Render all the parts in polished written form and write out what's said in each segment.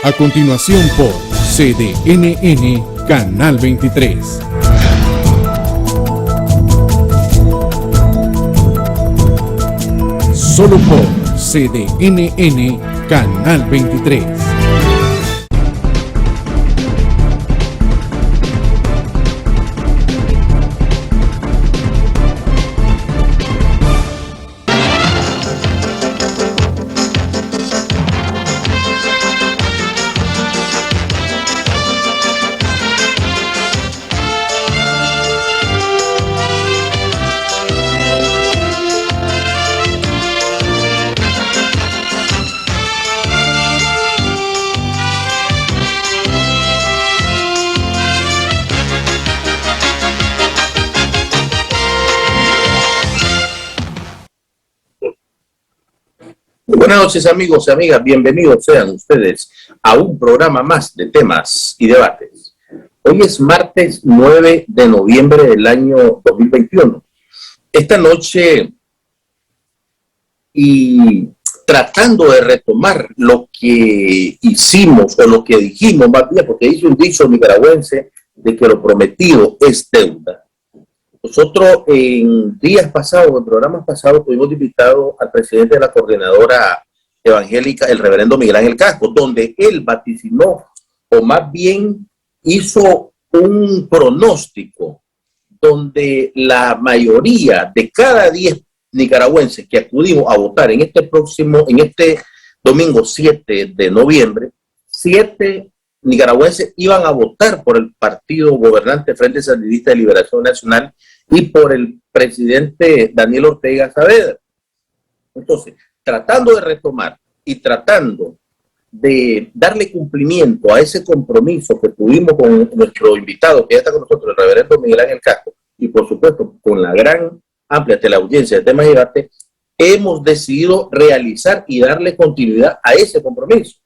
A continuación por CDNN Canal 23. Solo por CDNN Canal 23. Buenas noches, amigos y amigas, bienvenidos sean ustedes a un programa más de temas y debates. Hoy es martes 9 de noviembre del año 2021. Esta noche, y tratando de retomar lo que hicimos o lo que dijimos más bien, porque dice un dicho nicaragüense de que lo prometido es deuda. Nosotros en días pasados, en programas pasados, tuvimos invitado al presidente de la coordinadora evangélica, el reverendo Miguel Ángel Casco, donde él vaticinó, o más bien hizo un pronóstico, donde la mayoría de cada 10 nicaragüenses que acudimos a votar en este domingo 7 de noviembre, 7 nicaragüenses iban a votar por el partido gobernante Frente Sandinista de Liberación Nacional y por el presidente Daniel Ortega Saavedra. Entonces, tratando de retomar y tratando de darle cumplimiento a ese compromiso que tuvimos con nuestro invitado, que ya está con nosotros, el reverendo Miguel Ángel Casco, y por supuesto con la gran amplia teleaudiencia de temas y debate, hemos decidido realizar y darle continuidad a ese compromiso.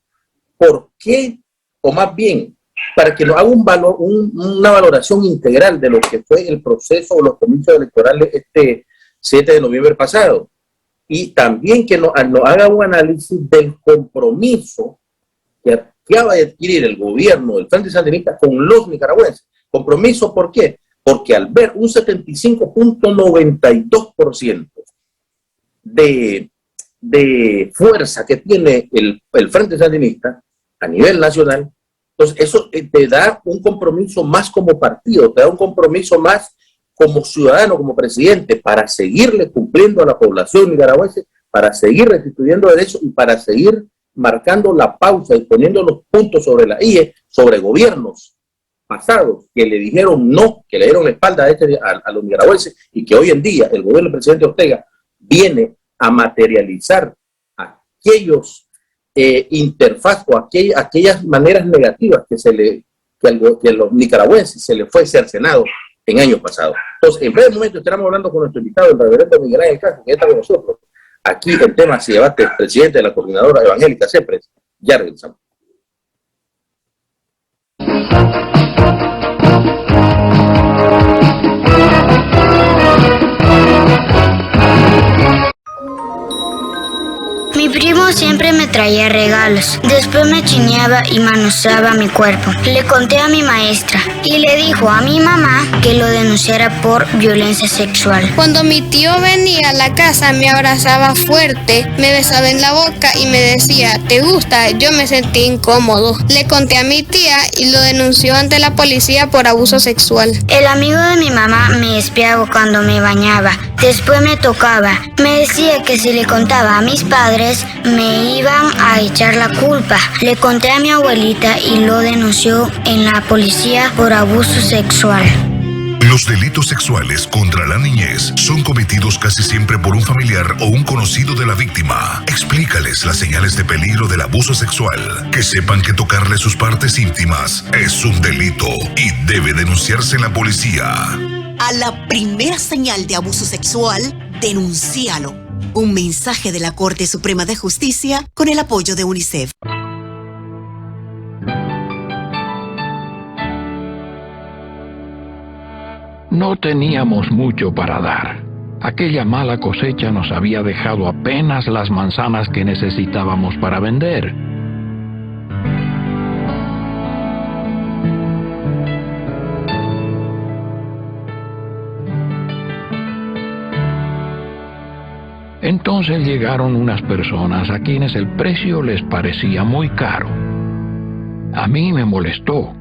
¿Por qué? O más bien, para que nos haga una valoración integral de lo que fue el proceso o los comicios electorales este 7 de noviembre pasado. Y también que nos haga un análisis del compromiso que acaba de adquirir el gobierno del Frente Sandinista con los nicaragüenses. ¿Compromiso por qué? Porque al ver un 75.92% de fuerza que tiene el Frente Sandinista a nivel nacional, entonces eso te da un compromiso más como partido, te da un compromiso más como ciudadano, como presidente, para seguirle cumpliendo a la población nicaragüense, para seguir restituyendo derechos y para seguir marcando la pausa y poniendo los puntos sobre la IE, sobre gobiernos pasados que le dijeron no, que le dieron la espalda a los nicaragüenses, y que hoy en día el gobierno del presidente Ortega viene a materializar aquellos interfaz o aquellas maneras negativas que a los nicaragüenses se les fue cercenado en años pasados. Entonces, en breve momento estaremos hablando con nuestro invitado, el reverendo Miguel Ángel Casco, que está con nosotros aquí en temas y debates, presidente de la coordinadora evangélica CEPRES. Ya regresamos. Mi primo siempre me traía regalos. Después me chineaba y manoseaba mi cuerpo. Le conté a mi maestra y le dijo a mi mamá que lo denunciara por violencia sexual. Cuando mi tío venía a la casa me abrazaba fuerte, me besaba en la boca y me decía, ¿te gusta? Yo me sentí incómodo. Le conté a mi tía y lo denunció ante la policía por abuso sexual. El amigo de mi mamá me espiaba cuando me bañaba. Después me tocaba. Me decía que si le contaba a mis padres, me iban a echar la culpa. Le conté a mi abuelita y lo denunció en la policía por abuso sexual. Los delitos sexuales contra la niñez son cometidos casi siempre por un familiar o un conocido de la víctima. Explícales las señales de peligro del abuso sexual. Que sepan que tocarle sus partes íntimas es un delito y debe denunciarse en la policía. A la primera señal de abuso sexual, denúncialo. Un mensaje de la Corte Suprema de Justicia con el apoyo de UNICEF. No teníamos mucho para dar. Aquella mala cosecha nos había dejado apenas las manzanas que necesitábamos para vender. Entonces llegaron unas personas a quienes el precio les parecía muy caro. A mí me molestó.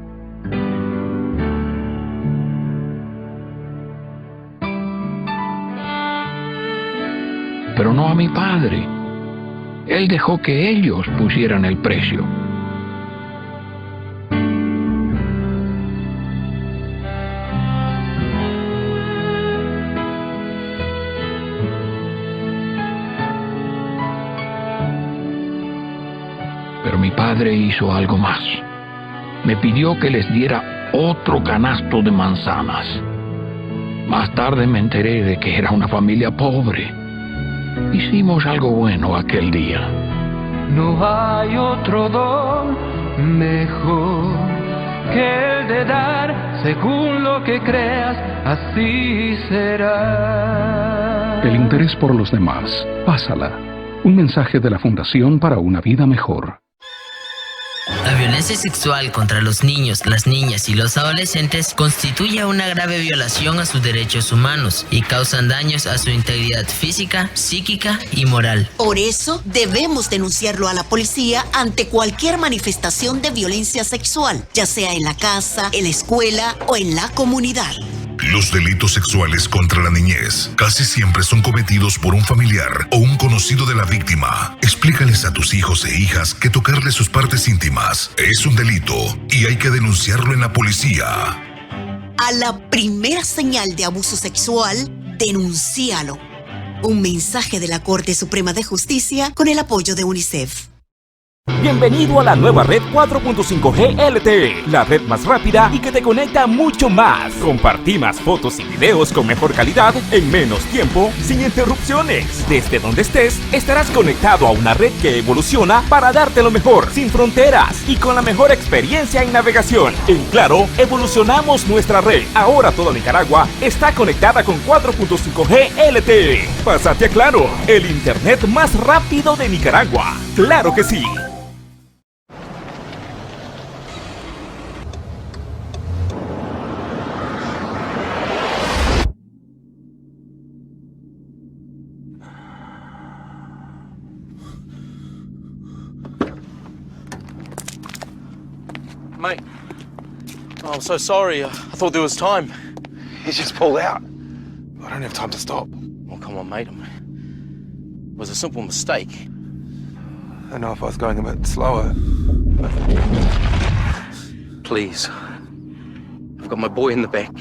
Pero no a mi padre. Él dejó que ellos pusieran el precio. Pero mi padre hizo algo más. Me pidió que les diera otro canasto de manzanas. Más tarde me enteré de que era una familia pobre. Hicimos algo bueno aquel día. No hay otro don mejor que el de dar, según lo que creas, así será. El interés por los demás. Pásala. Un mensaje de la Fundación para una Vida Mejor. La violencia sexual contra los niños, las niñas y los adolescentes constituye una grave violación a sus derechos humanos y causan daños a su integridad física, psíquica y moral. Por eso debemos denunciarlo a la policía ante cualquier manifestación de violencia sexual, ya sea en la casa, en la escuela o en la comunidad. Los delitos sexuales contra la niñez casi siempre son cometidos por un familiar o un conocido de la víctima. Explícales a tus hijos e hijas que tocarle sus partes íntimas es un delito y hay que denunciarlo en la policía. A la primera señal de abuso sexual, denúncialo. Un mensaje de la Corte Suprema de Justicia con el apoyo de UNICEF. Bienvenido a la nueva red 4.5G LTE, la red más rápida y que te conecta mucho más. Compartí más fotos y videos con mejor calidad en menos tiempo, sin interrupciones. Desde donde estés, estarás conectado a una red que evoluciona para darte lo mejor, sin fronteras y con la mejor experiencia en navegación. En Claro, evolucionamos nuestra red. Ahora toda Nicaragua está conectada con 4.5G LTE. Pásate a Claro, el internet más rápido de Nicaragua. ¡Claro que sí! Mate, oh, I'm so sorry. I thought there was time. He just pulled out. I don't have time to stop. Oh, come on, mate. It was a simple mistake. I know if I was going a bit slower. Please. I've got my boy in the back.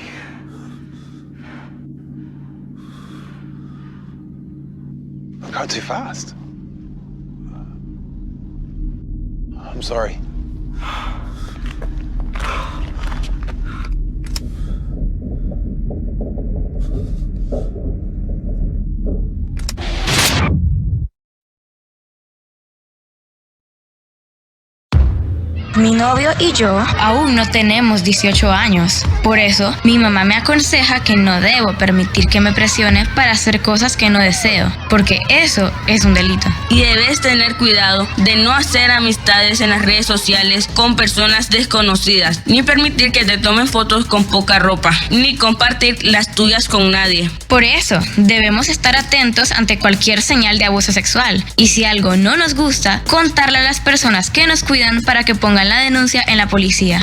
I'm going too fast. I'm sorry. Mi novio y yo aún no tenemos 18 años. Por eso, mi mamá me aconseja que no debo permitir que me presione para hacer cosas que no deseo, porque eso es un delito. Y debes tener cuidado de no hacer amistades en las redes sociales con personas desconocidas, ni permitir que te tomen fotos con poca ropa, ni compartir las tuyas con nadie. Por eso, debemos estar atentos ante cualquier señal de abuso sexual. Y si algo no nos gusta, contarle a las personas que nos cuidan para que pongan la denuncia en la policía.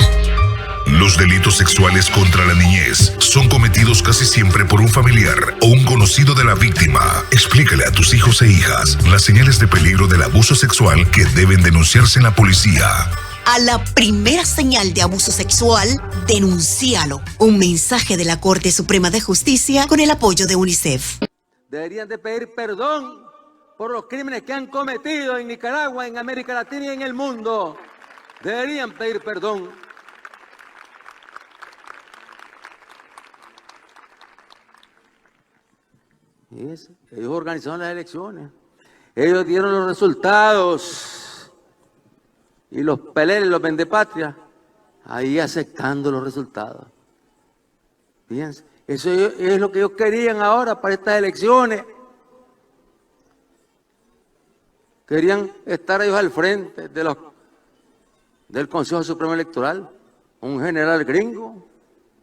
Los delitos sexuales contra la niñez son cometidos casi siempre por un familiar o un conocido de la víctima. Explícale a tus hijos e hijas las señales de peligro del abuso sexual que deben denunciarse en la policía. A la primera señal de abuso sexual, denúncialo. Un mensaje de la Corte Suprema de Justicia con el apoyo de UNICEF. Deberían de pedir perdón por los crímenes que han cometido en Nicaragua, en América Latina y en el mundo. Deberían pedir perdón. Ellos organizaron las elecciones. Ellos dieron los resultados. Y los peleles, los vendepatria, ahí aceptando los resultados. Fíjense, eso es lo que ellos querían ahora para estas elecciones. Querían estar ellos al frente del Consejo Supremo Electoral. Un general gringo,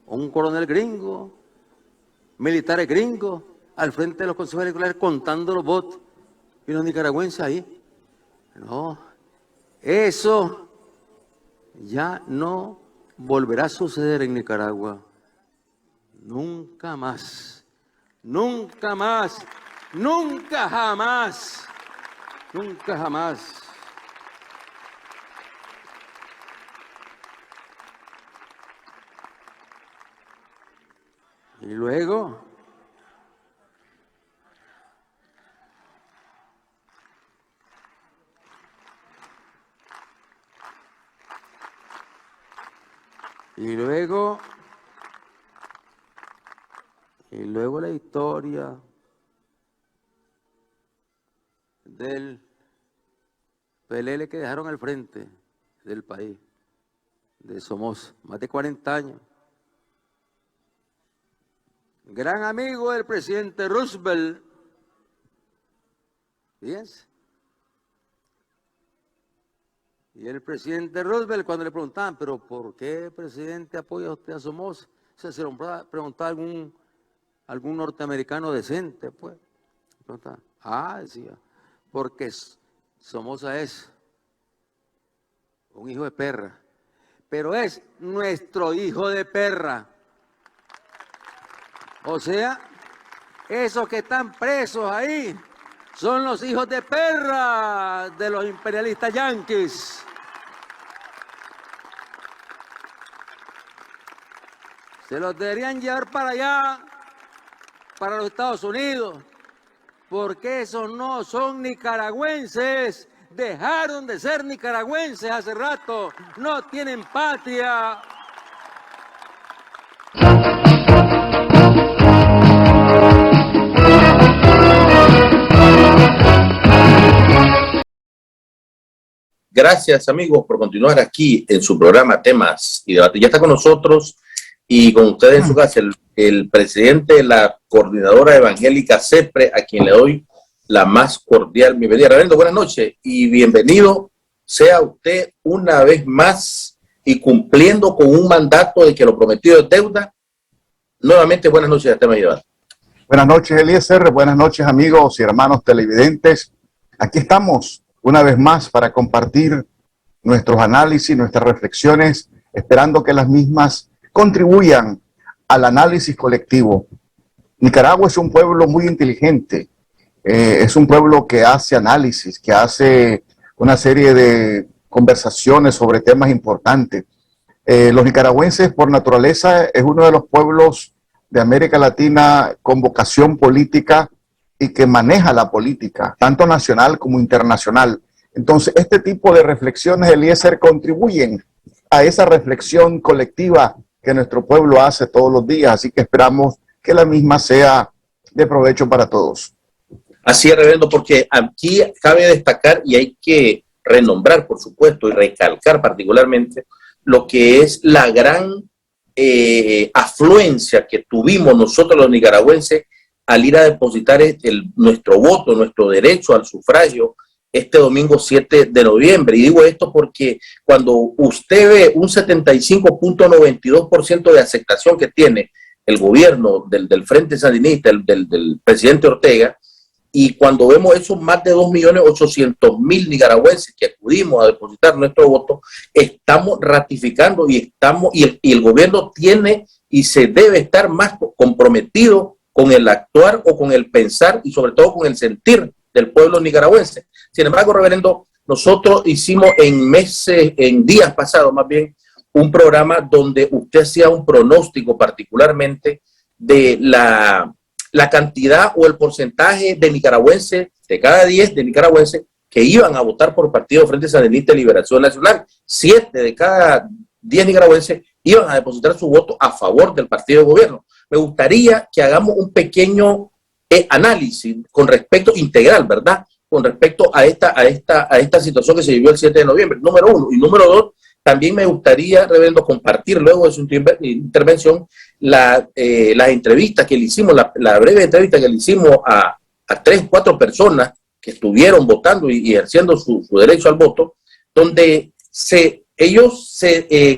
un coronel gringo, militares gringos, al frente de los consejos electorales contando los votos. y los nicaragüenses ahí. No, eso ya no volverá a suceder en Nicaragua. Nunca más, nunca más, nunca jamás, nunca jamás. Y luego, la historia del pelele que dejaron al frente del país, de Somoza, más de 40 años. Gran amigo del presidente Roosevelt. Fíjense. Y el presidente Roosevelt, cuando le preguntaban, pero ¿por qué, presidente, apoya usted a Somoza? Se lo preguntaba algún norteamericano decente, pues. Decía, porque Somoza es un hijo de perra, pero es nuestro hijo de perra. O sea, esos que están presos ahí son los hijos de perra de los imperialistas yanquis. Se los deberían llevar para allá, para los Estados Unidos, porque esos no son nicaragüenses. Dejaron de ser nicaragüenses hace rato, no tienen patria. Gracias, amigos, por continuar aquí en su programa Temas y Debate. Ya está con nosotros y con ustedes en su casa el presidente de la Coordinadora Evangélica CEPRE, a quien le doy la más cordial bienvenida. Reverendo, buenas noches y bienvenido sea usted una vez más y cumpliendo con un mandato de que lo prometido es deuda. Nuevamente, buenas noches a Temas y Debate. Buenas noches, Eliezer. Buenas noches, amigos y hermanos televidentes. Aquí estamos una vez más para compartir nuestros análisis, nuestras reflexiones, esperando que las mismas contribuyan al análisis colectivo. Nicaragua es un pueblo muy inteligente, es un pueblo que hace análisis, que hace una serie de conversaciones sobre temas importantes. Los nicaragüenses, por naturaleza, es uno de los pueblos de América Latina con vocación política y que maneja la política, tanto nacional como internacional. Entonces, este tipo de reflexiones, Eliezer, contribuyen a esa reflexión colectiva que nuestro pueblo hace todos los días, así que esperamos que la misma sea de provecho para todos. Así es, reverendo, porque aquí cabe destacar y hay que renombrar, por supuesto, y recalcar particularmente lo que es la gran afluencia que tuvimos nosotros los nicaragüenses al ir a depositar nuestro voto, nuestro derecho al sufragio este domingo 7 de noviembre. Y digo esto porque cuando usted ve un 75.92% de aceptación que tiene el gobierno del Frente Sandinista, del presidente Ortega, y cuando vemos esos más de 2.800.000 nicaragüenses que acudimos a depositar nuestro voto, estamos ratificando y el gobierno tiene y se debe estar más comprometido con el actuar o con el pensar y sobre todo con el sentir del pueblo nicaragüense. Sin embargo, reverendo, nosotros hicimos en días pasados más bien, un programa donde usted hacía un pronóstico particularmente de la cantidad o el porcentaje de nicaragüenses, de cada 10 de nicaragüenses que iban a votar por Partido Frente Sandinista de Liberación Nacional. 7 de cada 10 nicaragüenses iban a depositar su voto a favor del partido de gobierno. Me gustaría que hagamos un pequeño análisis con respecto integral, ¿verdad? Con respecto a esta situación que se vivió el 7 de noviembre, número 1. Y número 2, también me gustaría, reverendo, compartir luego de su intervención las entrevistas que le hicimos, la breve entrevista que le hicimos a 3 o 4 personas que estuvieron votando y ejerciendo su derecho al voto, donde ellos,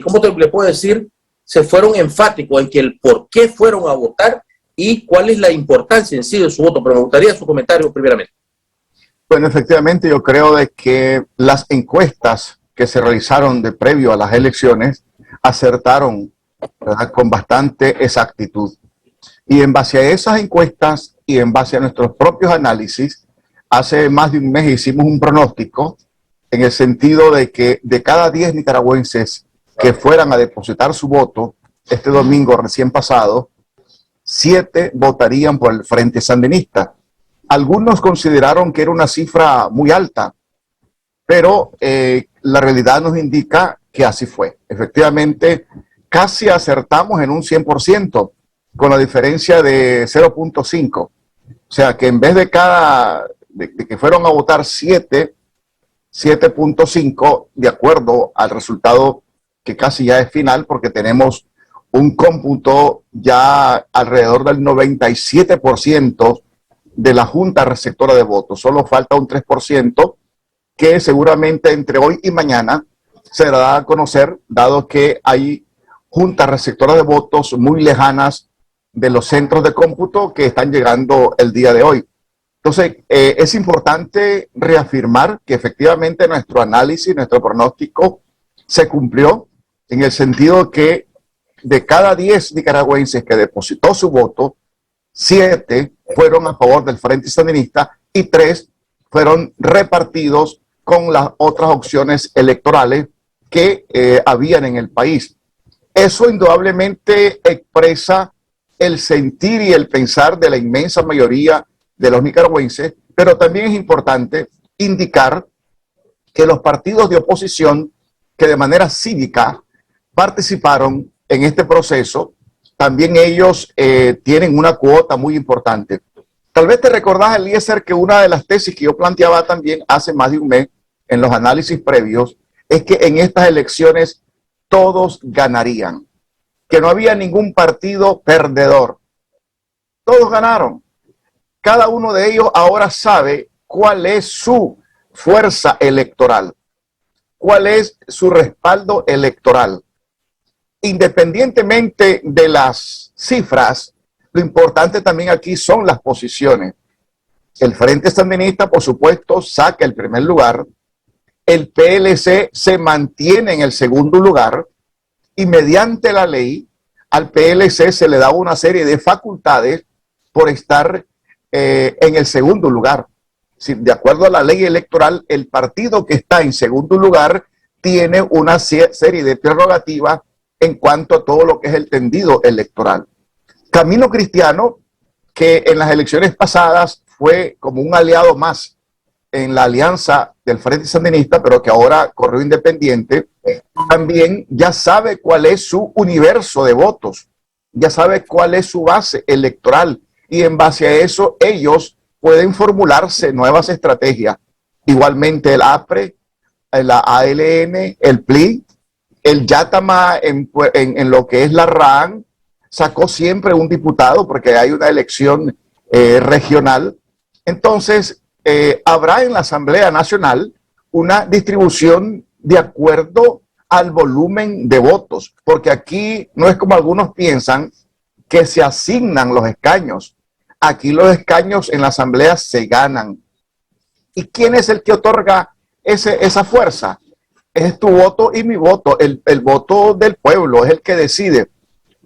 ¿cómo le puedo decir? Se fueron enfáticos en que el por qué fueron a votar y cuál es la importancia en sí de su voto. Pero me gustaría su comentario primeramente. Bueno, efectivamente yo creo de que las encuestas que se realizaron de previo a las elecciones acertaron, ¿verdad?, con bastante exactitud. Y en base a esas encuestas y en base a nuestros propios análisis, hace más de un mes hicimos un pronóstico en el sentido de que de cada 10 nicaragüenses que fueran a depositar su voto este domingo recién pasado, 7 votarían por el Frente Sandinista. Algunos consideraron que era una cifra muy alta, pero la realidad nos indica que así fue. Efectivamente, casi acertamos en un 100%, con la diferencia de 0.5. O sea, que en vez de que fueron a votar 7.5, de acuerdo al resultado que casi ya es final, porque tenemos un cómputo ya alrededor del 97% de la Junta Receptora de Votos. Solo falta un 3% que seguramente entre hoy y mañana se dará a conocer, dado que hay juntas receptoras de votos muy lejanas de los centros de cómputo que están llegando el día de hoy. Entonces, es importante reafirmar que efectivamente nuestro análisis, nuestro pronóstico se cumplió en el sentido que de cada 10 nicaragüenses que depositó su voto, 7 fueron a favor del Frente Sandinista y 3 fueron repartidos con las otras opciones electorales que habían en el país. Eso indudablemente expresa el sentir y el pensar de la inmensa mayoría de los nicaragüenses, pero también es importante indicar que los partidos de oposición que de manera cívica participaron en este proceso, también ellos tienen una cuota muy importante. Tal vez te recordás, Eliezer, que una de las tesis que yo planteaba también hace más de un mes en los análisis previos es que en estas elecciones todos ganarían, que no había ningún partido perdedor. Todos ganaron. Cada uno de ellos ahora sabe cuál es su fuerza electoral, cuál es su respaldo electoral. Independientemente de las cifras, lo importante también aquí son las posiciones. El Frente Sandinista, por supuesto, saca el primer lugar. El PLC se mantiene en el segundo lugar y mediante la ley al PLC se le da una serie de facultades por estar en el segundo lugar. Si, de acuerdo a la ley electoral, el partido que está en segundo lugar tiene una serie de prerrogativas en cuanto a todo lo que es el tendido electoral. Camino Cristiano, que en las elecciones pasadas fue como un aliado más en la alianza del Frente Sandinista, pero que ahora corrió independiente, también ya sabe cuál es su universo de votos, ya sabe cuál es su base electoral, y en base a eso ellos pueden formularse nuevas estrategias. Igualmente el APRE, la ALN, el PLI, el Yatama en lo que es la RAN, sacó siempre un diputado porque hay una elección regional. Entonces, habrá en la Asamblea Nacional una distribución de acuerdo al volumen de votos, porque aquí no es como algunos piensan que se asignan los escaños. Aquí los escaños en la Asamblea se ganan. ¿Y quién es el que otorga esa fuerza? Es tu voto y mi voto, el voto del pueblo, es el que decide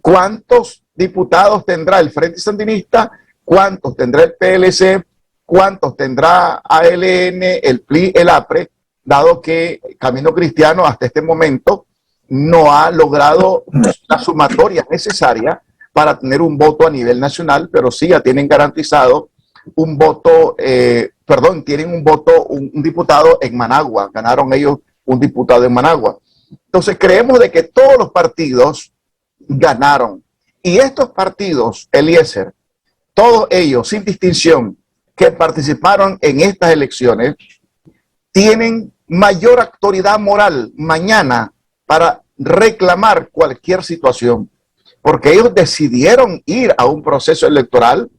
cuántos diputados tendrá el Frente Sandinista, cuántos tendrá el PLC, cuántos tendrá ALN, el PLI, el APRE, dado que Camino Cristiano hasta este momento no ha logrado la sumatoria necesaria para tener un voto a nivel nacional, pero sí ya tienen garantizado un voto, tienen un diputado en Managua, ganaron ellos un diputado en Managua. Entonces creemos de que todos los partidos ganaron. Y estos partidos, Eliezer, todos ellos, sin distinción, que participaron en estas elecciones, tienen mayor autoridad moral mañana para reclamar cualquier situación, porque ellos decidieron ir a un proceso electoral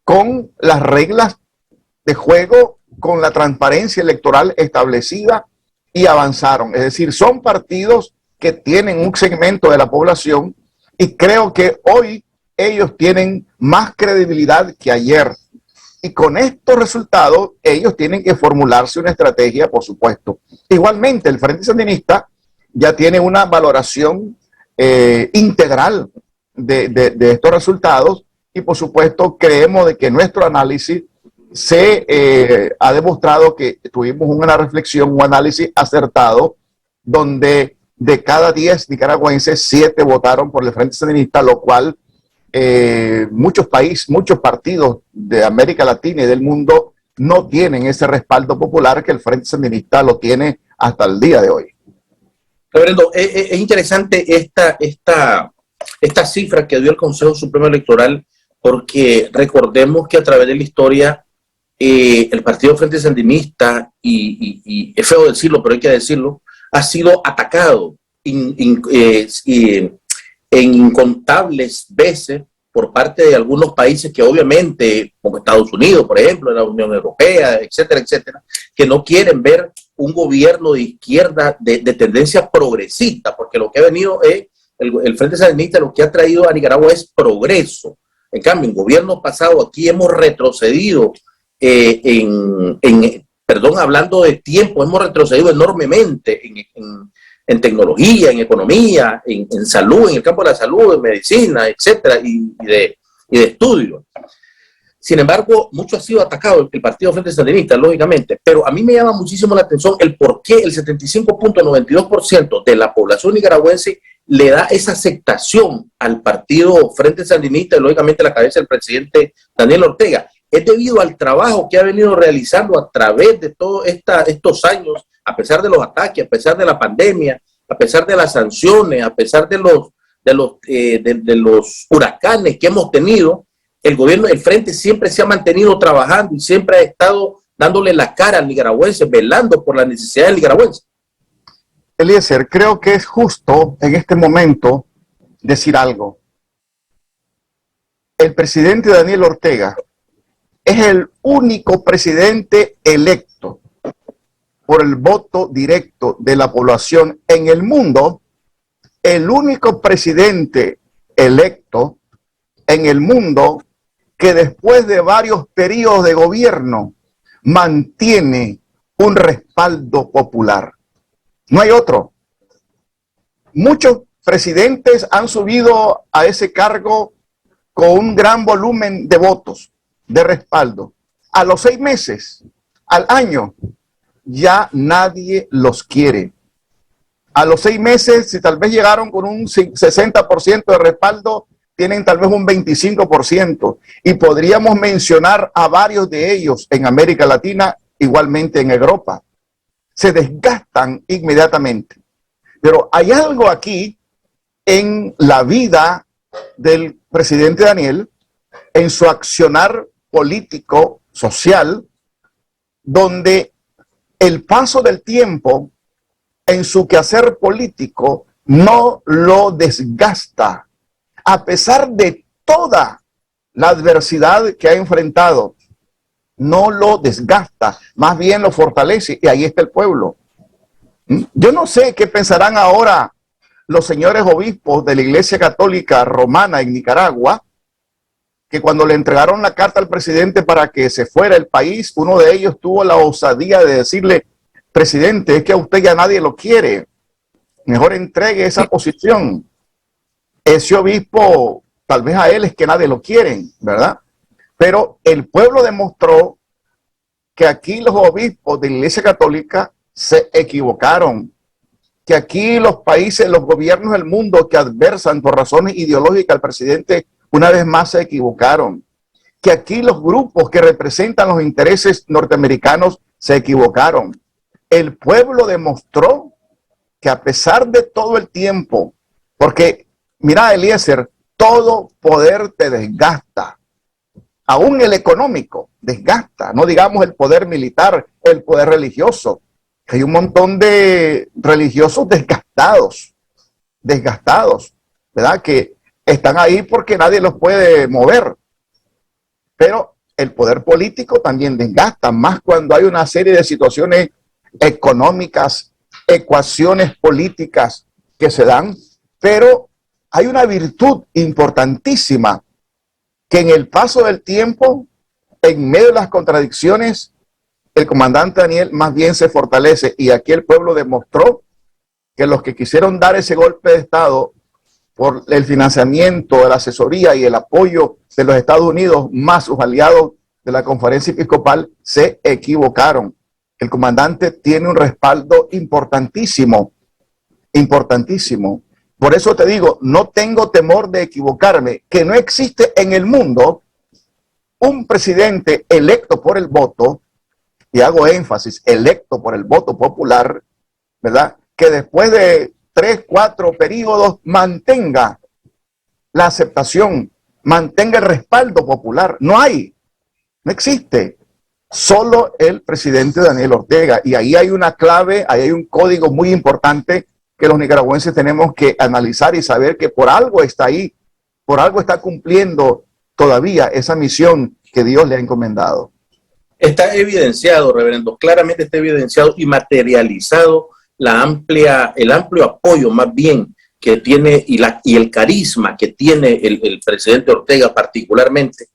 con las reglas de juego, con la transparencia electoral establecida y avanzaron. Es decir, son partidos que tienen un segmento de la población y creo que hoy ellos tienen más credibilidad que ayer. Y con estos resultados, ellos tienen que formularse una estrategia, por supuesto. Igualmente, el Frente Sandinista ya tiene una valoración integral de estos resultados y, por supuesto, creemos de que nuestro análisis se ha demostrado que tuvimos una reflexión, un análisis acertado, donde de cada 10 nicaragüenses, 7 votaron por el Frente Sandinista, lo cual muchos partidos de América Latina y del mundo no tienen ese respaldo popular que el Frente Sandinista lo tiene hasta el día de hoy. Reverendo, es interesante esta cifra que dio el Consejo Supremo Electoral, porque recordemos que a través de la historia el Partido Frente Sandinista, y es feo decirlo, pero hay que decirlo, ha sido atacado en incontables veces por parte de algunos países que obviamente, como Estados Unidos, por ejemplo, la Unión Europea, etcétera, etcétera, que no quieren ver un gobierno de izquierda de tendencia progresista, porque lo que ha venido es, el Frente Sandinista lo que ha traído a Nicaragua es progreso. En cambio, en gobiernos pasados aquí hemos retrocedido hablando de tiempo, hemos retrocedido enormemente en tecnología, en economía, en salud, en el campo de la salud, en medicina, etcétera, y de estudio. Sin embargo, mucho ha sido atacado el Partido Frente Sandinista, lógicamente, pero a mí me llama muchísimo la atención el por qué el 75.92% de la población nicaragüense le da esa aceptación al Partido Frente Sandinista y lógicamente la cabeza del presidente Daniel Ortega. Es debido al trabajo que ha venido realizando a través de todos estos años, a pesar de los ataques, a pesar de la pandemia, a pesar de las sanciones, a pesar de los huracanes que hemos tenido. El gobierno del Frente siempre se ha mantenido trabajando y siempre ha estado dándole la cara al nicaragüense, velando por las necesidades del nicaragüense. Eliezer, creo que es justo en este momento decir algo. El presidente Daniel Ortega es el único presidente electo por el voto directo de la población en el mundo, el único presidente electo en el mundo que después de varios periodos de gobierno mantiene un respaldo popular. No hay otro. Muchos presidentes han subido a ese cargo con un gran volumen de votos, de respaldo. A los 6 meses, al año, ya nadie los quiere. A los 6 meses, si tal vez llegaron con un 60% de respaldo, tienen tal vez un 25%. Y podríamos mencionar a varios de ellos en América Latina, igualmente en Europa. Se desgastan inmediatamente. Pero hay algo aquí en la vida del presidente Daniel, en su accionar político, social, donde el paso del tiempo en su quehacer político no lo desgasta, a pesar de toda la adversidad que ha enfrentado. No lo desgasta, más bien lo fortalece, y ahí está el pueblo. Yo no sé qué pensarán ahora los señores obispos de la Iglesia Católica Romana en Nicaragua, que cuando le entregaron la carta al presidente para que se fuera del país, uno de ellos tuvo la osadía de decirle: presidente, es que a usted ya nadie lo quiere, mejor entregue esa posición. Ese obispo, tal vez a él es que nadie lo quiere, ¿verdad? Pero el pueblo demostró que aquí los obispos de la Iglesia Católica se equivocaron, que aquí los países, los gobiernos del mundo que adversan por razones ideológicas al presidente, una vez más se equivocaron, que aquí los grupos que representan los intereses norteamericanos se equivocaron. El pueblo demostró que a pesar de todo el tiempo, porque mira, Eliezer, todo poder te desgasta, aún el económico desgasta, no digamos el poder militar, el poder religioso. Hay un montón de religiosos desgastados, ¿verdad? Que están ahí porque nadie los puede mover. Pero el poder político también desgasta, más cuando hay una serie de situaciones económicas, ecuaciones políticas que se dan. Pero hay una virtud importantísima que en el paso del tiempo en medio de las contradicciones, el comandante Daniel más bien se fortalece, y aquí el pueblo demostró que los que quisieron dar ese golpe de Estado por el financiamiento, la asesoría y el apoyo de los Estados Unidos, más sus aliados de la conferencia episcopal, se equivocaron. El comandante tiene un respaldo importantísimo, importantísimo. Por eso te digo, no tengo temor de equivocarme, que no existe en el mundo un presidente electo por el voto, y hago énfasis, electo por el voto popular, ¿verdad?, que después de 3, 4 periodos mantenga la aceptación, mantenga el respaldo popular. No hay, no existe. Solo el presidente Daniel Ortega. Y ahí hay una clave, ahí hay un código muy importante que los nicaragüenses tenemos que analizar y saber que por algo está ahí, por algo está cumpliendo todavía esa misión que Dios le ha encomendado. Está evidenciado, reverendo, claramente está evidenciado y materializado el amplio apoyo más bien que tiene y el carisma que tiene el presidente Ortega particularmente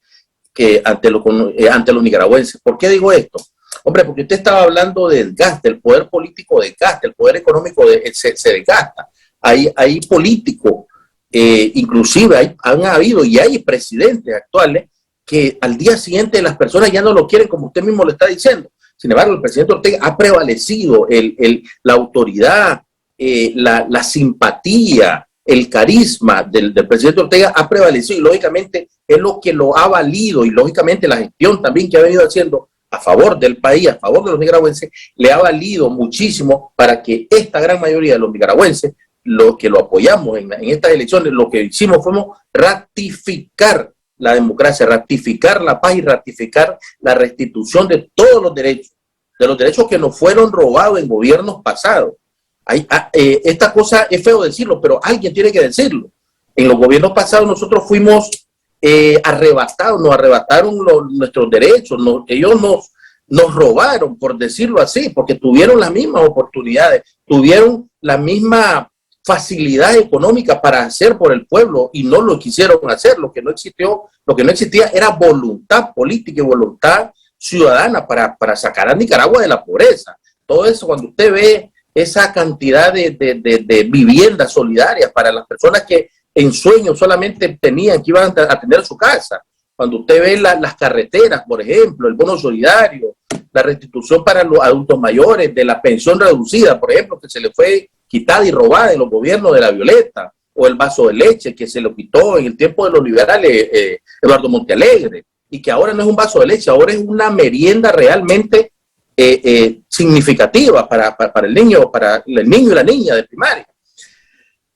que ante los nicaragüenses. ¿Por qué digo esto? Hombre, porque usted estaba hablando del desgaste, el poder político desgasta, el poder económico se desgasta. Hay políticos, inclusive han habido y hay presidentes actuales que al día siguiente las personas ya no lo quieren, como usted mismo lo está diciendo. Sin embargo, el presidente Ortega ha prevalecido la autoridad, la simpatía, el carisma del presidente Ortega ha prevalecido, y lógicamente es lo que lo ha valido, y lógicamente la gestión también que ha venido haciendo a favor del país, a favor de los nicaragüenses, le ha valido muchísimo para que esta gran mayoría de los nicaragüenses, los que lo apoyamos en estas elecciones, lo que hicimos fue ratificar la democracia, ratificar la paz y ratificar la restitución de todos los derechos que nos fueron robados en gobiernos pasados. Esta cosa es feo decirlo, pero alguien tiene que decirlo. En los gobiernos pasados nosotros fuimos arrebatados, nos arrebataron nuestros derechos, ellos nos robaron, por decirlo así, porque tuvieron las mismas oportunidades, tuvieron la misma facilidad económica para hacer por el pueblo y no lo quisieron hacer. Lo que no existía era voluntad política y voluntad ciudadana para sacar a Nicaragua de la pobreza. Todo eso, cuando usted ve esa cantidad de viviendas solidarias para las personas que en sueños solamente tenían que iban a tener su casa, cuando usted ve las carreteras, por ejemplo, el bono solidario, la restitución para los adultos mayores de la pensión reducida, por ejemplo, que se le fue quitada y robada en los gobiernos de la Violeta, o el vaso de leche que se lo quitó en el tiempo de los liberales Eduardo Montealegre, y que ahora no es un vaso de leche, ahora es una merienda realmente significativa para el niño y la niña de primaria.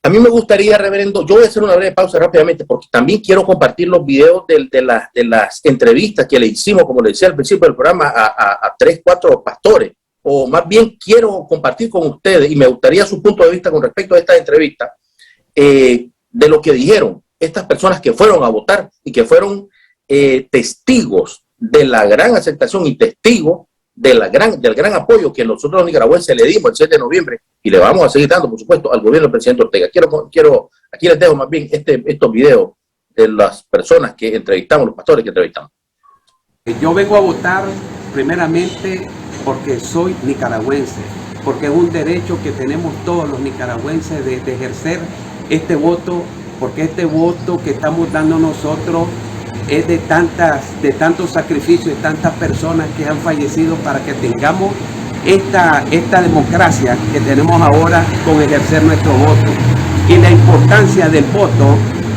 A mí me gustaría, reverendo, yo voy a hacer una breve pausa rápidamente porque también quiero compartir los videos de las entrevistas que le hicimos, como le decía al principio del programa, a 3, 4 pastores, o más bien quiero compartir con ustedes, y me gustaría su punto de vista con respecto a esta entrevista, de lo que dijeron estas personas que fueron a votar y que fueron testigos de la gran aceptación y testigos del gran apoyo que nosotros los nicaragüenses le dimos el 7 de noviembre y le vamos a seguir dando, por supuesto, al gobierno del presidente Ortega. Aquí les dejo más bien estos videos de las personas que entrevistamos, los pastores que entrevistamos. Yo vengo a votar primeramente porque soy nicaragüense, porque es un derecho que tenemos todos los nicaragüenses de ejercer este voto, porque este voto que estamos dando nosotros es de tantos sacrificios, de tantas personas que han fallecido para que tengamos esta democracia que tenemos ahora con ejercer nuestro voto. Y la importancia del voto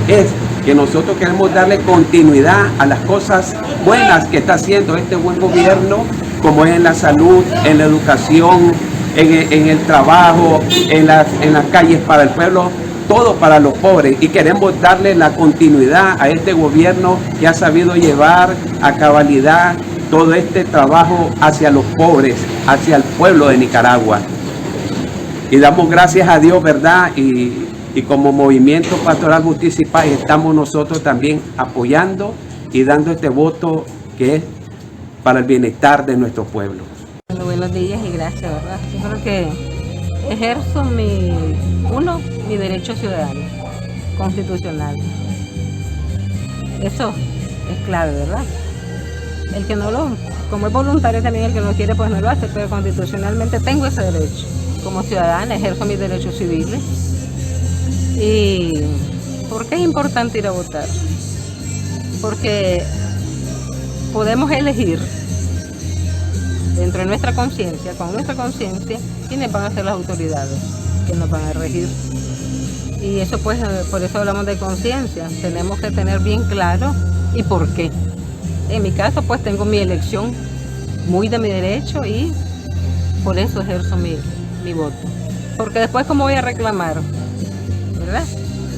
es que nosotros queremos darle continuidad a las cosas buenas que está haciendo este buen gobierno, como es en la salud, en la educación, en el trabajo, en las calles para el pueblo, todo para los pobres, y queremos darle la continuidad a este gobierno que ha sabido llevar a cabalidad todo este trabajo hacia los pobres, hacia el pueblo de Nicaragua. Y damos gracias a Dios, ¿verdad? Y como Movimiento Pastoral Justicia y Paz estamos nosotros también apoyando y dando este voto que es para el bienestar de nuestro pueblo. Bueno, buenos días y gracias, ¿verdad? Yo creo que ejerzo mi derecho ciudadano, constitucional. Eso es clave, ¿verdad? El que no lo, como es voluntario también, el que no quiere pues no lo hace, pero constitucionalmente tengo ese derecho. Como ciudadana ejerzo mis derechos civiles. ¿Y por qué es importante ir a votar? Porque podemos elegir dentro de nuestra conciencia, con nuestra conciencia, quiénes van a ser las autoridades que nos van a regir. Y eso pues, por eso hablamos de conciencia, tenemos que tener bien claro y por qué. En mi caso pues tengo mi elección muy de mi derecho y por eso ejerzo mi voto. Porque después ¿cómo voy a reclamar? ¿Verdad?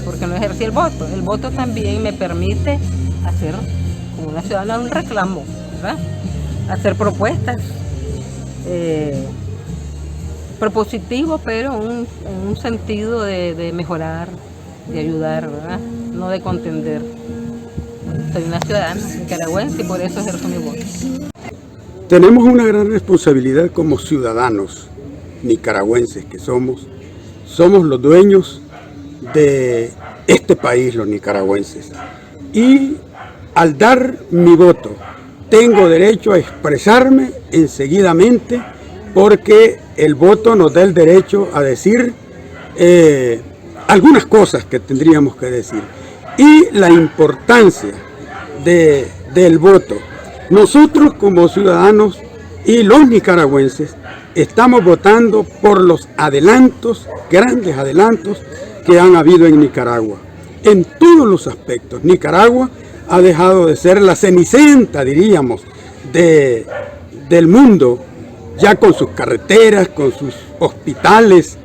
Porque no ejercí el voto. El voto también me permite hacer, como una ciudadana, un reclamo, ¿verdad? Hacer propuestas propositivos, pero en un sentido de mejorar, de ayudar, ¿verdad? No de contender. Soy una ciudadana nicaragüense y por eso ejerzo mi voto. Tenemos una gran responsabilidad como ciudadanos nicaragüenses que somos los dueños de este país, los nicaragüenses. Y al dar mi voto, tengo derecho a expresarme enseguidamente porque el voto nos da el derecho a decir algunas cosas que tendríamos que decir. Y la importancia del voto. Nosotros como ciudadanos y los nicaragüenses estamos votando por los adelantos, grandes adelantos que han habido en Nicaragua. En todos los aspectos. Nicaragua ha dejado de ser la cenicienta, diríamos, del mundo, ya con sus carreteras, con sus hospitales,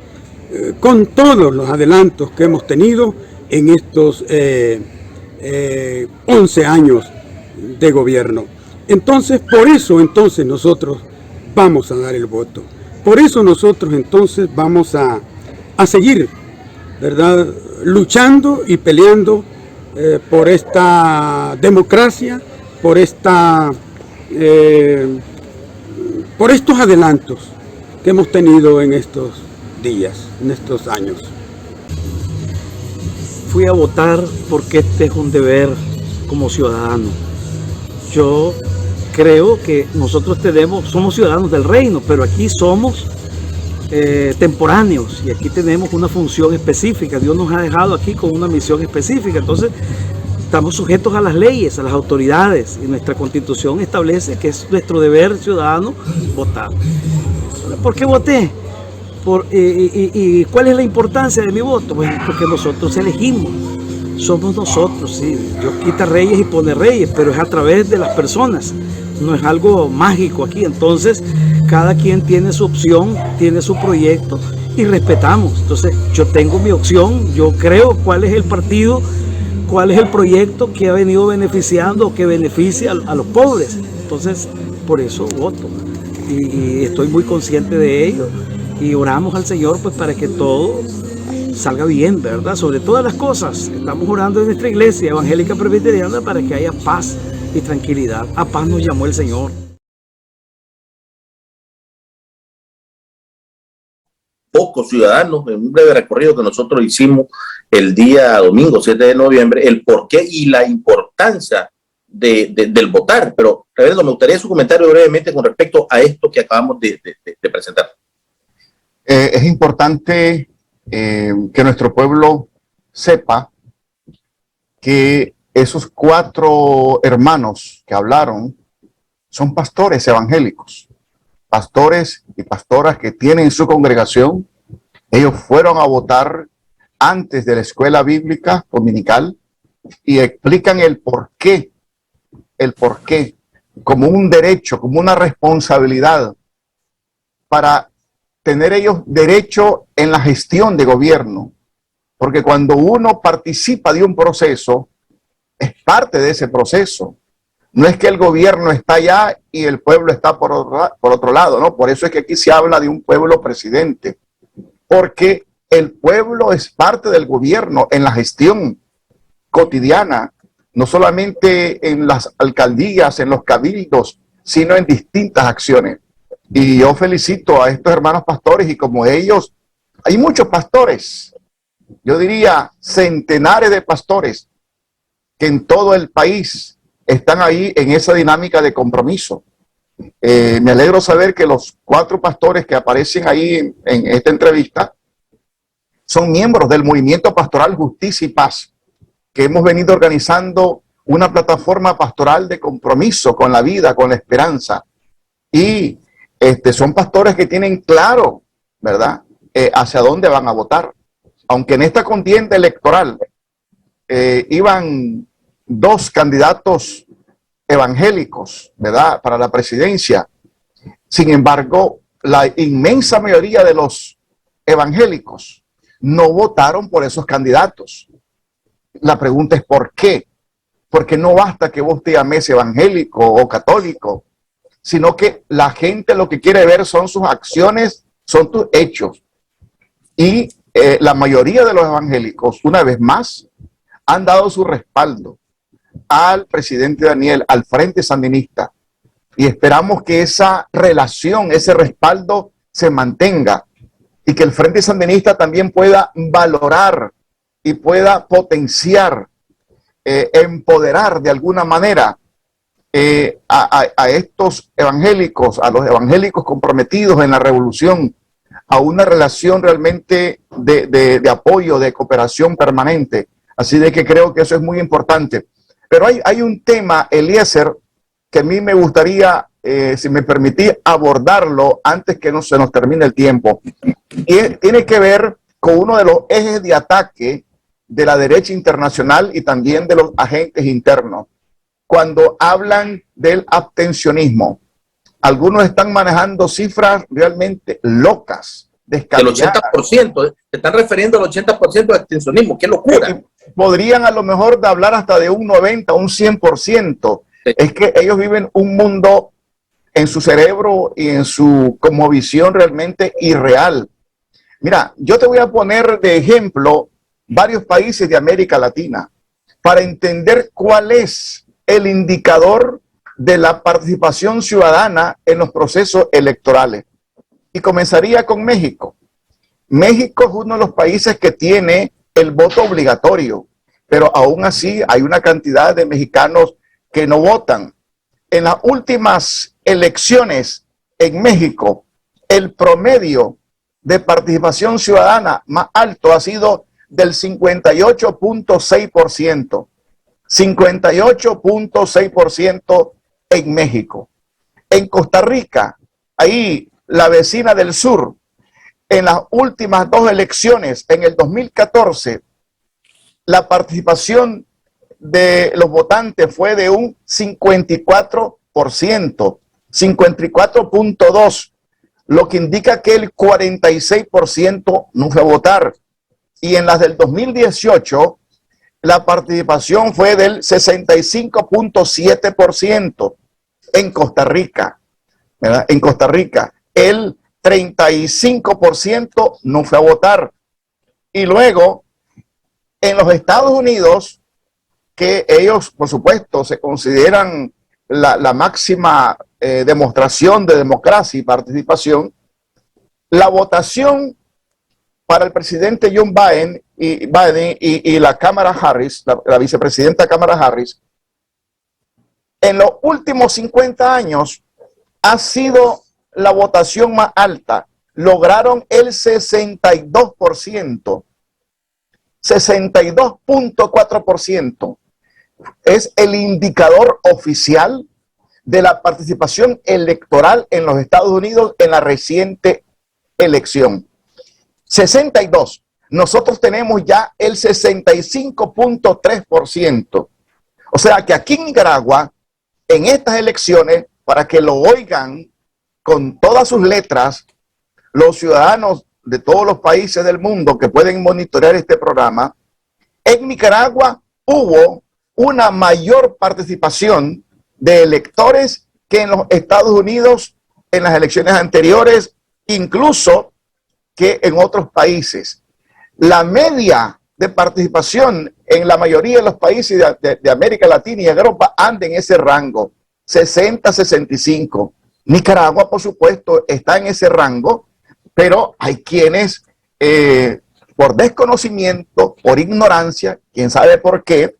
con todos los adelantos que hemos tenido en estos 11 años de gobierno. Entonces, por eso entonces nosotros vamos a dar el voto. Por eso nosotros entonces vamos a seguir, ¿verdad?, luchando y peleando por esta democracia, por estos adelantos que hemos tenido en estos días, en estos años. Fui a votar porque este es un deber como ciudadano. Yo creo que nosotros somos ciudadanos del reino, pero aquí somos temporáneos y aquí tenemos una función específica. Dios nos ha dejado aquí con una misión específica, entonces estamos sujetos a las leyes, a las autoridades, y nuestra Constitución establece que es nuestro deber ciudadano votar. ¿Por qué voté? ¿Y cuál es la importancia de mi voto? Pues porque nosotros elegimos, somos nosotros, sí. Dios quita reyes y pone reyes, pero es a través de las personas, no es algo mágico aquí. Entonces cada quien tiene su opción, tiene su proyecto y respetamos. Entonces yo tengo mi opción, yo creo cuál es el partido, cuál es el proyecto que ha venido beneficiando o que beneficia a los pobres. Entonces por eso voto y estoy muy consciente de ello. Y oramos al Señor pues para que todo salga bien, ¿verdad? Sobre todas las cosas, estamos orando en nuestra iglesia evangélica presbiteriana para que haya paz y tranquilidad. A paz nos llamó el Señor. Pocos ciudadanos, en un breve recorrido que nosotros hicimos el día domingo 7 de noviembre, el porqué y la importancia del votar. Pero, reverendo, me gustaría su comentario brevemente con respecto a esto que acabamos de presentar. Es importante que nuestro pueblo sepa que esos 4 hermanos que hablaron son pastores evangélicos, pastores y pastoras que tienen su congregación. Ellos fueron a votar antes de la escuela bíblica dominical y explican el porqué, como un derecho, como una responsabilidad para tener ellos derecho en la gestión de gobierno, porque cuando uno participa de un proceso, es parte de ese proceso. No es que el gobierno está allá y el pueblo está por otro lado, ¿no? Por eso es que aquí se habla de un pueblo presidente, porque el pueblo es parte del gobierno en la gestión cotidiana, no solamente en las alcaldías, en los cabildos, sino en distintas acciones. Y yo felicito a estos hermanos pastores, y como ellos, hay muchos pastores, yo diría centenares de pastores, que en todo el país están ahí en esa dinámica de compromiso. Me alegro saber que los 4 pastores que aparecen ahí en esta entrevista son miembros del Movimiento Pastoral Justicia y Paz, que hemos venido organizando una plataforma pastoral de compromiso con la vida, con la esperanza. Y son pastores que tienen claro, ¿verdad?, hacia dónde van a votar. Aunque en esta contienda electoral iban 2 candidatos evangélicos, ¿verdad?, para la presidencia. Sin embargo, la inmensa mayoría de los evangélicos no votaron por esos candidatos. La pregunta es ¿por qué? Porque no basta que vos te llames evangélico o católico, sino que la gente lo que quiere ver son sus acciones, son tus hechos. Y la mayoría de los evangélicos, una vez más, han dado su respaldo al presidente Daniel, al Frente Sandinista. Y esperamos que esa relación, ese respaldo se mantenga y que el Frente Sandinista también pueda valorar y pueda potenciar, empoderar de alguna manera a estos evangélicos, a los evangélicos comprometidos en la revolución, a una relación realmente de apoyo, de cooperación permanente. Así de que creo que eso es muy importante. Pero hay un tema, Eliezer, que a mí me gustaría, si me permitís, abordarlo antes que no se nos termine el tiempo. Y tiene que ver con uno de los ejes de ataque de la derecha internacional y también de los agentes internos. Cuando hablan del abstencionismo, algunos están manejando cifras realmente locas, descabelladas. Del 80%, se están refiriendo al 80% de abstencionismo. ¡Qué locura! Podrían a lo mejor de hablar hasta de un 90, un 100%. Sí. Es que ellos viven un mundo en su cerebro y en su cosmovisión realmente irreal. Mira, yo te voy a poner de ejemplo varios países de América Latina para entender cuál es el indicador de la participación ciudadana en los procesos electorales. Y comenzaría con México. México es uno de los países que tiene el voto obligatorio, pero aún así hay una cantidad de mexicanos que no votan. En las últimas elecciones en México, el promedio de participación ciudadana más alto ha sido del 58.6%. 58.6% en México. En Costa Rica, ahí la vecina del sur, en las últimas 2 elecciones, en el 2014, la participación de los votantes fue de un 54%, 54.2%, lo que indica que el 46% no fue a votar. Y en las del 2018, la participación fue del 65.7% en Costa Rica, ¿verdad? En Costa Rica, el 35% no fue a votar. Y luego, en los Estados Unidos, que ellos, por supuesto, se consideran la máxima demostración de democracia y participación, la votación para el presidente John Biden y la Cámara Harris, la vicepresidenta Cámara Harris, en los últimos 50 años ha sido la votación más alta. Lograron el 62%, 62.4%. Es el indicador oficial de la participación electoral en los Estados Unidos en la reciente elección. 62. Nosotros tenemos ya el 65.3%. O sea que aquí en Nicaragua, en estas elecciones, para que lo oigan con todas sus letras, los ciudadanos de todos los países del mundo que pueden monitorear este programa, en Nicaragua hubo una mayor participación de electores que en los Estados Unidos en las elecciones anteriores, incluso que en otros países. La media de participación en la mayoría de los países de América Latina y Europa anda en ese rango, 60-65. Nicaragua, por supuesto, está en ese rango, pero hay quienes, por desconocimiento, por ignorancia, quién sabe por qué,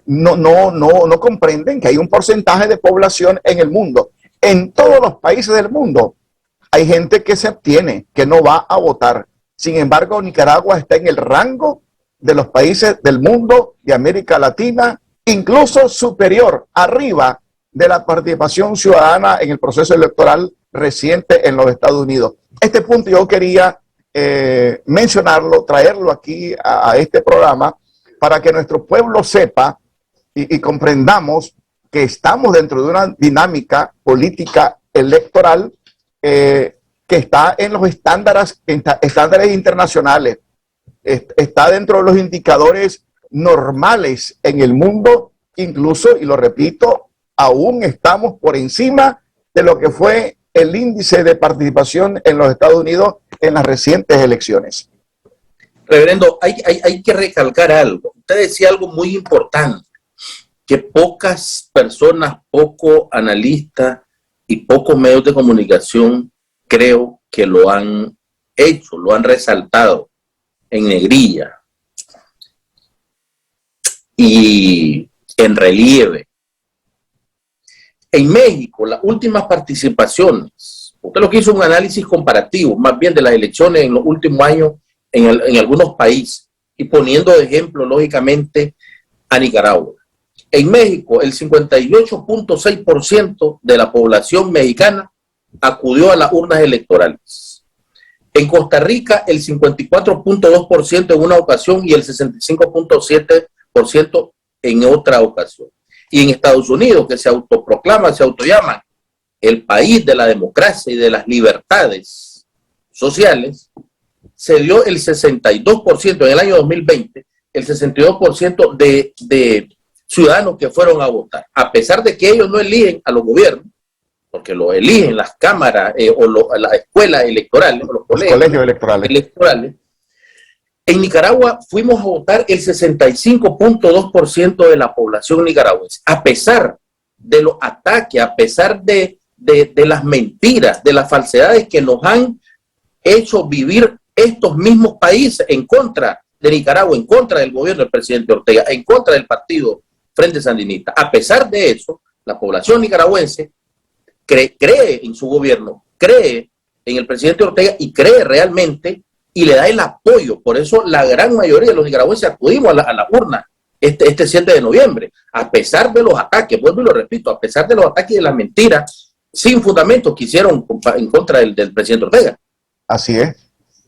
no comprenden que hay un porcentaje de población en el mundo. En todos los países del mundo hay gente que se abstiene, que no va a votar. Sin embargo, Nicaragua está en el rango de los países del mundo, de América Latina, incluso superior, arriba de la participación ciudadana en el proceso electoral reciente en los Estados Unidos. Este punto yo quería mencionarlo, traerlo aquí a este programa para que nuestro pueblo sepa y comprendamos que estamos dentro de una dinámica política electoral que está en los estándares internacionales, está dentro de los indicadores normales en el mundo, incluso, y lo repito, aún estamos por encima de lo que fue el índice de participación en los Estados Unidos en las recientes elecciones. Reverendo, hay que recalcar algo. Usted decía algo muy importante, que pocas personas, pocos analistas y pocos medios de comunicación creo que lo han hecho, lo han resaltado en negrilla y en relieve. En México, las últimas participaciones, usted lo que hizo un análisis comparativo, más bien de las elecciones en los últimos años en algunos países, y poniendo de ejemplo, lógicamente, a Nicaragua. En México, el 58.6% de la población mexicana acudió a las urnas electorales. En Costa Rica, el 54.2% en una ocasión y el 65.7% en otra ocasión. Y en Estados Unidos, que se autoproclama, se autollama el país de la democracia y de las libertades sociales, se dio el 62% en el año 2020, el 62% de ciudadanos que fueron a votar, a pesar de que ellos no eligen a los gobiernos, porque lo eligen las cámaras las escuelas electorales, o los colegios electorales. En Nicaragua fuimos a votar el 65.2% de la población nicaragüense, a pesar de los ataques, a pesar de las mentiras, de las falsedades que nos han hecho vivir estos mismos países en contra de Nicaragua, en contra del gobierno del presidente Ortega, en contra del partido Frente Sandinista. A pesar de eso, la población nicaragüense cree en su gobierno, cree en el presidente Ortega y cree realmente y le da el apoyo. Por eso la gran mayoría de los nicaragüenses acudimos a la urna este 7 de noviembre, a pesar de los ataques, vuelvo y lo repito, a pesar de los ataques y de las mentiras sin fundamento que hicieron en contra del presidente Ortega. Así es,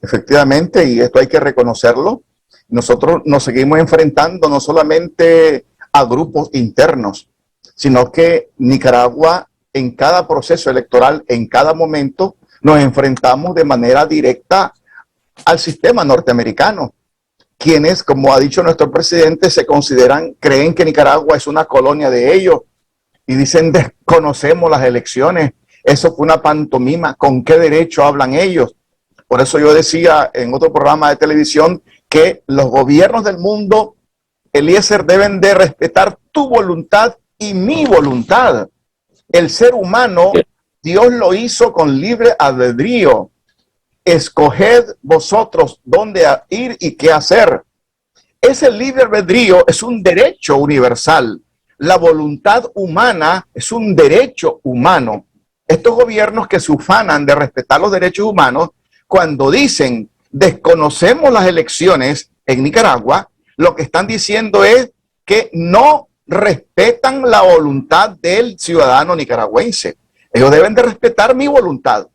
efectivamente, y esto hay que reconocerlo. Nosotros nos seguimos enfrentando no solamente a grupos internos, sino que Nicaragua en cada proceso electoral, en cada momento, nos enfrentamos de manera directa al sistema norteamericano, quienes, como ha dicho nuestro presidente, creen que Nicaragua es una colonia de ellos y dicen desconocemos las elecciones, eso fue una pantomima, ¿con qué derecho hablan ellos? Por eso yo decía en otro programa de televisión que los gobiernos del mundo, Eliezer, deben de respetar tu voluntad y mi voluntad. El ser humano, Dios lo hizo con libre albedrío. Escoged vosotros dónde ir y qué hacer. Ese libre albedrío es un derecho universal. La voluntad humana es un derecho humano. Estos gobiernos que se ufanan de respetar los derechos humanos, cuando dicen desconocemos las elecciones en Nicaragua, lo que están diciendo es que no respetan la voluntad del ciudadano nicaragüense. Ellos deben de respetar mi voluntad.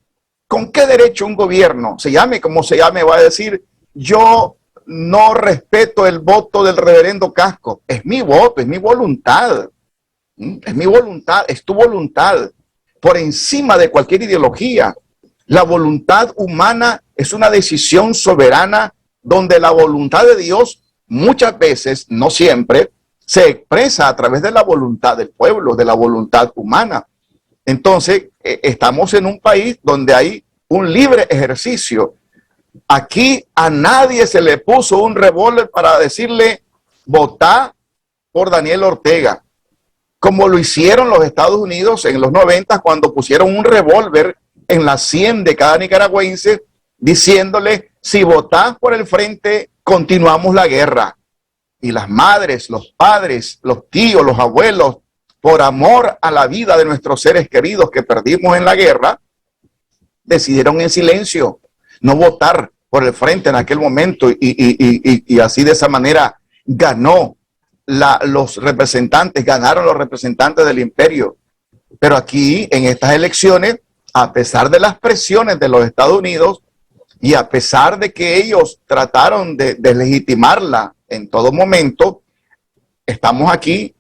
¿Con qué derecho un gobierno, se llame como se llame, va a decir yo no respeto el voto del reverendo Casco? Es mi voto, es mi voluntad. Es mi voluntad, es tu voluntad. Por encima de cualquier ideología. La voluntad humana es una decisión soberana donde la voluntad de Dios muchas veces, no siempre, se expresa a través de la voluntad del pueblo, de la voluntad humana. Entonces, estamos en un país donde hay un libre ejercicio. Aquí a nadie se le puso un revólver para decirle, votá por Daniel Ortega, como lo hicieron los Estados Unidos en los 90 cuando pusieron un revólver en la sien de cada nicaragüense, diciéndole, si votás por el frente, continuamos la guerra. y las madres, los padres, los tíos, los abuelos, por amor a la vida de nuestros seres queridos que perdimos en la guerra, decidieron en silencio no votar por el frente en aquel momento y así de esa manera ganaron los representantes del imperio. Pero aquí en estas elecciones, a pesar de las presiones de los Estados Unidos y a pesar de que ellos trataron de legitimarla en todo momento, estamos aquí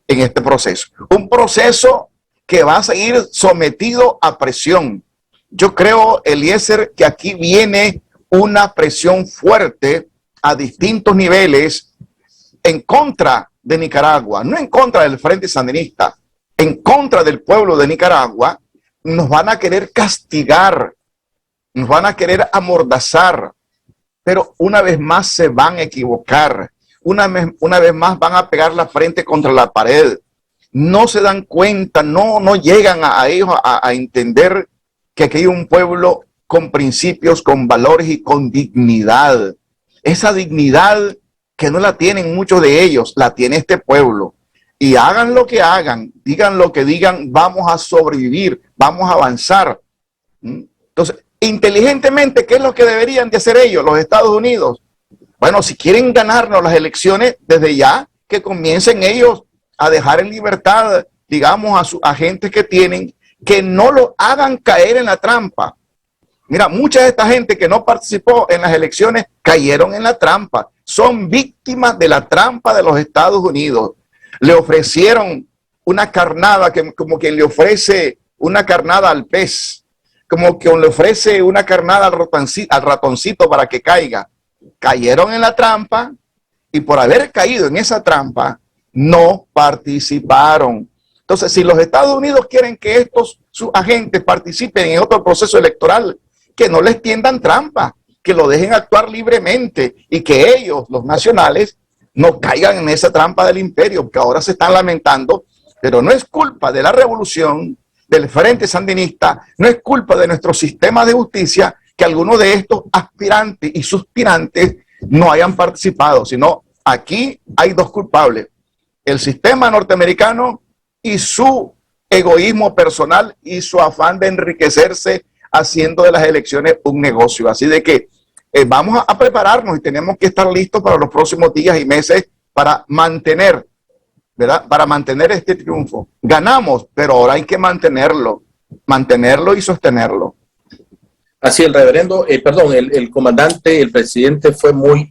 en este proceso. Un proceso que va a seguir sometido a presión. Yo creo, Eliezer, que aquí viene una presión fuerte a distintos niveles en contra de Nicaragua, no en contra del Frente Sandinista, en contra del pueblo de Nicaragua. Nos van a querer castigar, nos van a querer amordazar, pero una vez más se van a equivocar, una vez más van a pegar la frente contra la pared. No se dan cuenta, no llegan a ellos a entender que aquí hay un pueblo con principios, con valores y con dignidad. Esa dignidad que no la tienen muchos de ellos, la tiene este pueblo. Y hagan lo que hagan, digan lo que digan, vamos a sobrevivir, vamos a avanzar. Entonces, inteligentemente, ¿qué es lo que deberían de hacer ellos, los Estados Unidos? Bueno, si quieren ganarnos las elecciones, desde ya, que comiencen ellos a dejar en libertad, digamos, a sus agentes que tienen, que no lo hagan caer en la trampa. Mira, mucha de esta gente que no participó en las elecciones cayeron en la trampa. Son víctimas de la trampa de los Estados Unidos. Le ofrecieron una carnada, como quien le ofrece una carnada al pez, como quien le ofrece una carnada al ratoncito para que caiga. Cayeron en la trampa y por haber caído en esa trampa, no participaron. Entonces, si los Estados Unidos quieren que sus agentes participen en otro proceso electoral, que no les tiendan trampa, que lo dejen actuar libremente y que ellos, los nacionales, no caigan en esa trampa del imperio, que ahora se están lamentando, pero no es culpa de la revolución, del Frente Sandinista, no es culpa de nuestro sistema de justicia que algunos de estos aspirantes y suspirantes no hayan participado, sino aquí hay dos culpables, el sistema norteamericano y su egoísmo personal y su afán de enriquecerse haciendo de las elecciones un negocio. Así de que vamos a prepararnos y tenemos que estar listos para los próximos días y meses para mantener, ¿verdad? Para mantener este triunfo. Ganamos, pero ahora hay que mantenerlo y sostenerlo. Así el reverendo, el comandante, el presidente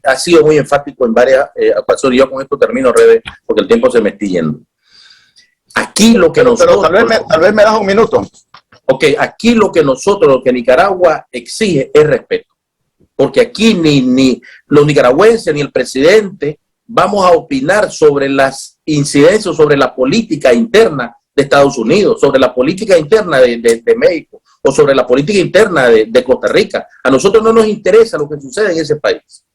ha sido muy enfático en varias ocasiones. Yo con esto termino, Rebe, porque el tiempo se me está yendo. Aquí lo que nosotros... Pero tal vez me das un minuto. Ok, aquí lo que Nicaragua exige es respeto. Porque aquí ni los nicaragüenses ni el presidente vamos a opinar sobre las incidencias, sobre la política interna de Estados Unidos, sobre la política interna de México o sobre la política interna de Costa Rica. A nosotros no nos interesa lo que sucede en ese país.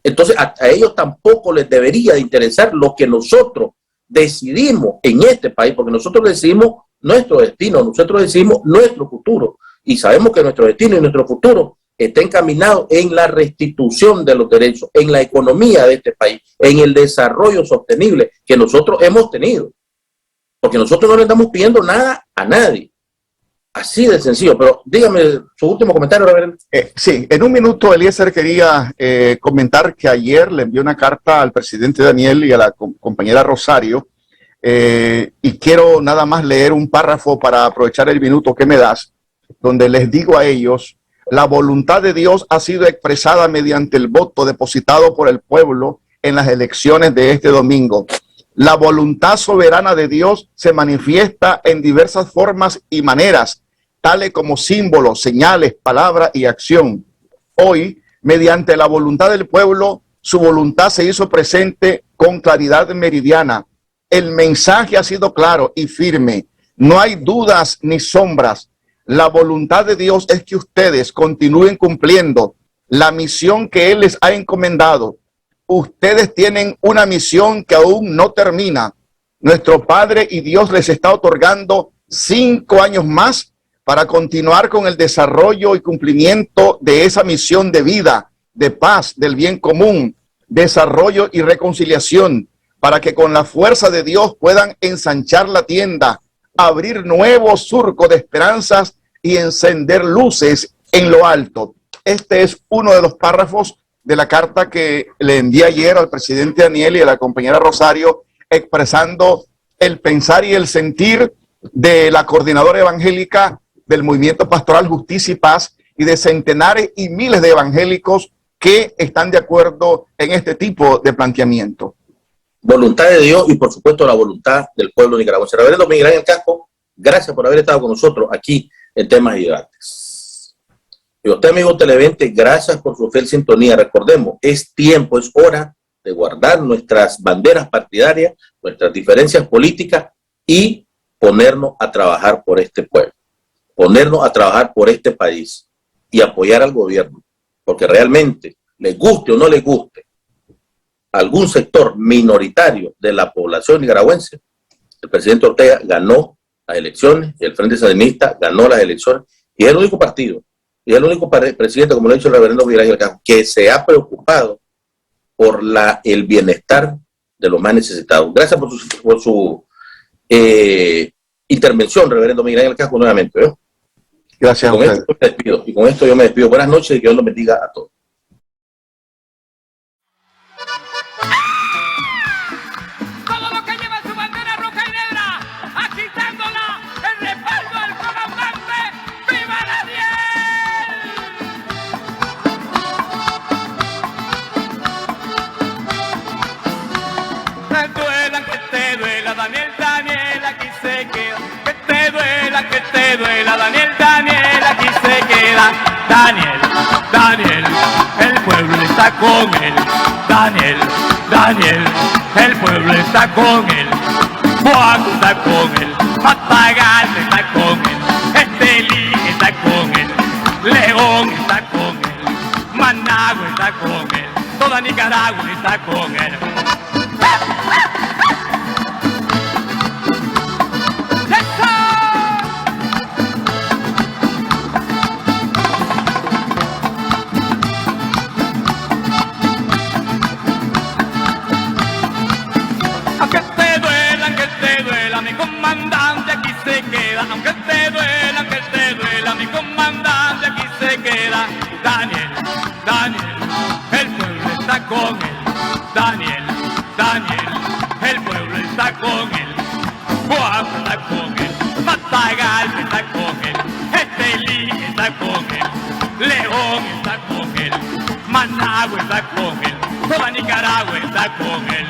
Entonces a ellos tampoco les debería de interesar lo que nosotros decidimos en este país, porque nosotros decidimos nuestro destino, nosotros decidimos nuestro futuro y sabemos que nuestro destino y nuestro futuro está encaminado en la restitución de los derechos, en la economía de este país, en el desarrollo sostenible que nosotros hemos tenido, porque nosotros no le estamos pidiendo nada a nadie. Así de sencillo, pero dígame su último comentario, reverendo. Sí, en un minuto, Eliezer, quería comentar que ayer le envió una carta al presidente Daniel y a la compañera Rosario, y quiero nada más leer un párrafo para aprovechar el minuto que me das, donde les digo a ellos: la voluntad de Dios ha sido expresada mediante el voto depositado por el pueblo en las elecciones de este domingo. La voluntad soberana de Dios se manifiesta en diversas formas y maneras, tales como símbolos, señales, palabras y acción. Hoy, mediante la voluntad del pueblo, su voluntad se hizo presente con claridad meridiana. El mensaje ha sido claro y firme. No hay dudas ni sombras. La voluntad de Dios es que ustedes continúen cumpliendo la misión que Él les ha encomendado. Ustedes tienen una misión que aún no termina. Nuestro Padre y Dios les está otorgando 5 años más para continuar con el desarrollo y cumplimiento de esa misión de vida, de paz, del bien común. desarrollo y reconciliación, para que con la fuerza de Dios puedan ensanchar la tienda, abrir nuevos surcos de esperanzas y encender luces en lo alto. Este es uno de los párrafos de la carta que le envié ayer al presidente Daniel y a la compañera Rosario, expresando el pensar y el sentir de la coordinadora evangélica del Movimiento Pastoral Justicia y Paz y de centenares y miles de evangélicos que están de acuerdo en este tipo de planteamiento. Voluntad de Dios y por supuesto la voluntad del pueblo nicaragüense. Reverendo Miguel Ángel Casco, gracias por haber estado con nosotros aquí en Temas y Debates. Y usted, amigo televidente, gracias por su fiel sintonía. Recordemos, es tiempo, es hora de guardar nuestras banderas partidarias, nuestras diferencias políticas y ponernos a trabajar por este pueblo, ponernos a trabajar por este país y apoyar al gobierno, porque realmente, les guste o no les guste, algún sector minoritario de la población nicaragüense, el presidente Ortega ganó las elecciones y el Frente Sandinista ganó las elecciones y es el único partido, y es el único presidente, como lo ha dicho el reverendo Miguel Ángel Casco, que se ha preocupado por el bienestar de los más necesitados. Gracias por su intervención, reverendo Miguel Ángel Casco, nuevamente. ¿eh? Gracias a usted. Y con esto yo me despido. Buenas noches y que Dios los bendiga a todos. Daniel, Daniel, aquí se queda. Daniel, Daniel, el pueblo está con él. Daniel, Daniel, el pueblo está con él. Juan está con él. Papagán está con él. Estelí está con él. León está con él. Managua está con él. Toda Nicaragua está con él. Mi comandante aquí se queda, aunque te duela, mi comandante aquí se queda. Daniel, Daniel, el pueblo está con él. Daniel, Daniel, el pueblo está con él. Juan está con él, Matagal está con él, Estelí está con él, León está con él, Managua está con él, toda Nicaragua está con él.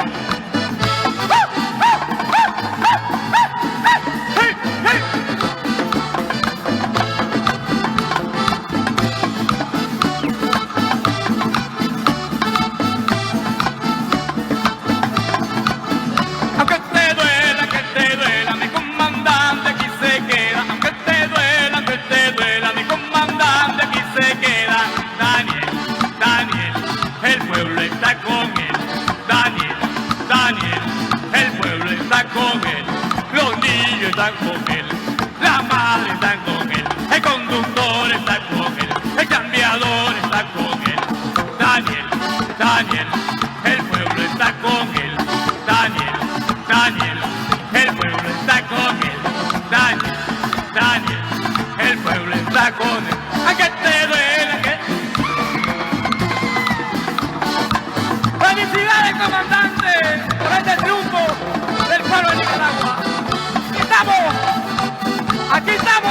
Están con él, la madre está con él, el conductor está con él, el cambiador está con él. Daniel, Daniel, el pueblo está con él. Daniel, Daniel, el pueblo está con él. Daniel, Daniel, el pueblo está con él. ¿A qué te duele? ¿Qué? ¡Felicidades, comandante, por este triunfo del pueblo de Nicaragua! ¡Aquí estamos! ¡Aquí estamos!